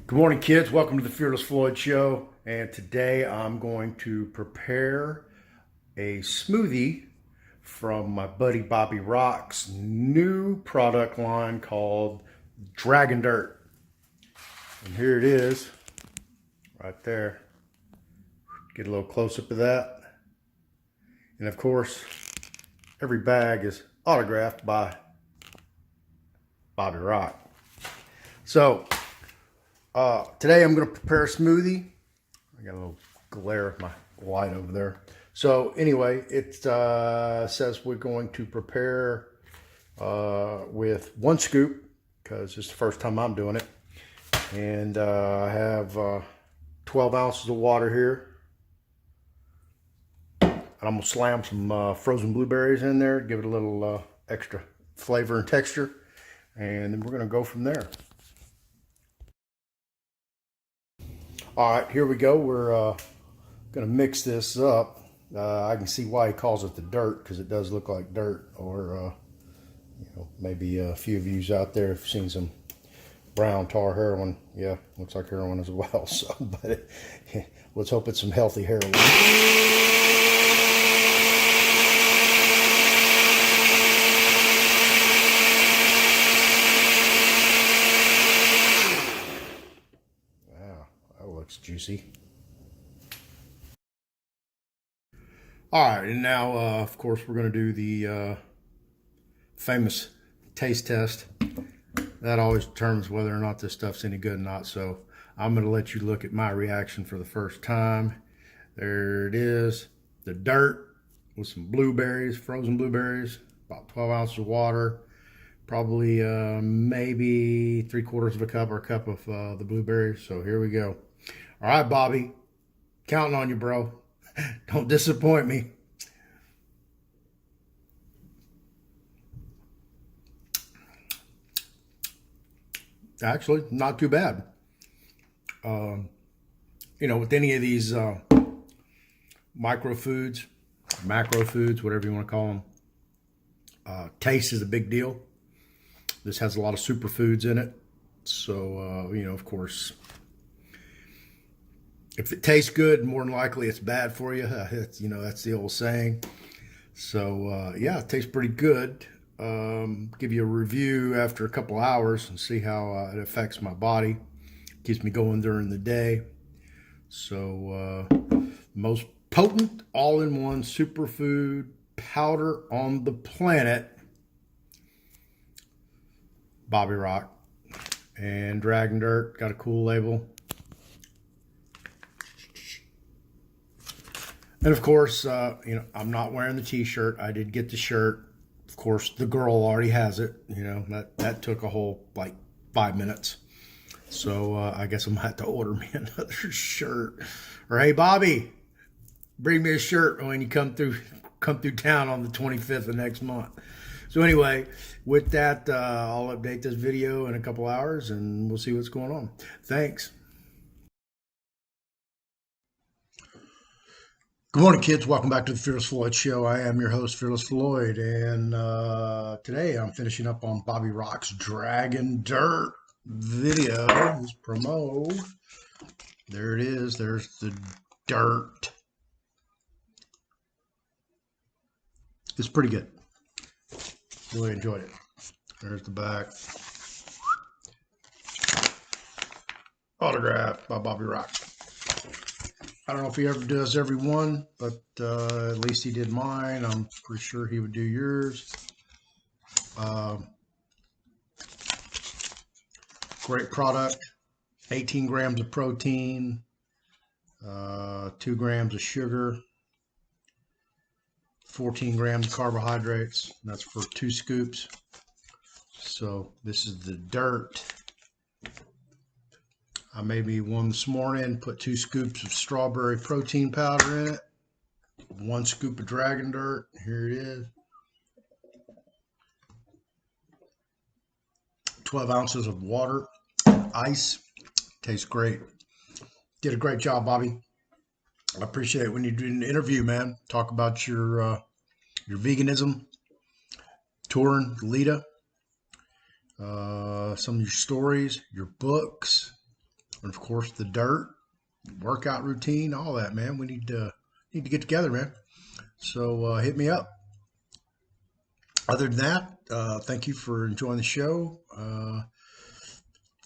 Good morning, kids. Welcome to the Fearless Floyd Show. And today I'm going to prepare a smoothie from my buddy Bobby Rock's new product line called Dragon Dirt. And here it is, right there. Get a little close up of that. And of course, every bag is autographed by Bobby Rock. So, today I'm going to prepare a smoothie. I got a little glare of my light over there. So anyway, it says we're going to prepare with 1 scoop because it's the first time I'm doing it. And I have 12 ounces of water here. And I'm going to slam some frozen blueberries in there, give it a little extra flavor and texture. And then we're going to go from there. All right, here we go. We're going to mix this up. I can see why he calls it the dirt, because it does look like dirt. Or, maybe a few of you out there have seen some brown tar heroin. Yeah, looks like heroin as well. So, but let's hope it's some healthy heroin. Looks juicy. All right, and now, of course, we're going to do the famous taste test. That always determines whether or not this stuff's any good or not. So I'm going to let you look at my reaction for the first time. There it is, the dirt with some blueberries, frozen blueberries, about 12 ounces of water, probably maybe 3/4 of a cup or a cup of the blueberries. So here we go. All right, Bobby, counting on you, bro. Don't disappoint me. Actually, not too bad. With any of these micro foods, macro foods, whatever you want to call them, taste is a big deal. This has a lot of superfoods in it. So, of course, if it tastes good, more than likely it's bad for you. That's the old saying. So, yeah, it tastes pretty good. Give you a review after a couple hours and see how it affects my body. Keeps me going during the day. So, most potent all-in-one superfood powder on the planet. Bobby Rock. And Dragon Dirt, got a cool label. And of course, I'm not wearing the t-shirt. I did get the shirt. Of course, the girl already has it. That took a whole, 5 minutes. So I guess I'm going to have to order me another shirt. Or, hey, Bobby, bring me a shirt when you come through town on the 25th of next month. So anyway, with that, I'll update this video in a couple hours, and we'll see what's going on. Thanks. Good morning, kids. Welcome back to the Fearless Floyd Show. I am your host, Fearless Floyd, and today I'm finishing up on Bobby Rock's Dragon Dirt video. This promo. There it is. There's the dirt. It's pretty good. Really enjoyed it. There's the back. Autographed by Bobby Rock. I don't know if he ever does every one, but at least he did mine. I'm pretty sure he would do yours. Great product. 18 grams of protein, 2 grams of sugar, 14 grams of carbohydrates. That's for 2 scoops. So this is the dirt. I made me one this morning, put 2 scoops of strawberry protein powder in it, 1 scoop of Dragon Dirt. Here it is. 12 ounces of water, ice. Tastes great. Did a great job, Bobby. I appreciate it when you do an interview, man. Talk about your veganism, touring Lita, some of your stories, your books. And of course, the dirt, workout routine, all that, man. We need to get together, man. So hit me up. Other than that, thank you for enjoying the show.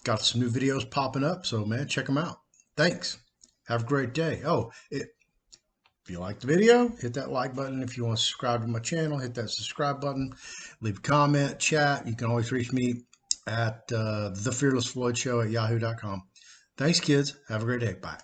Got some new videos popping up, so man, check them out. Thanks. Have a great day. If you like the video, hit that like button. If you want to subscribe to my channel, hit that subscribe button. Leave a comment, chat. You can always reach me at the Fearless Floyd Show at yahoo.com. Thanks, kids. Have a great day. Bye.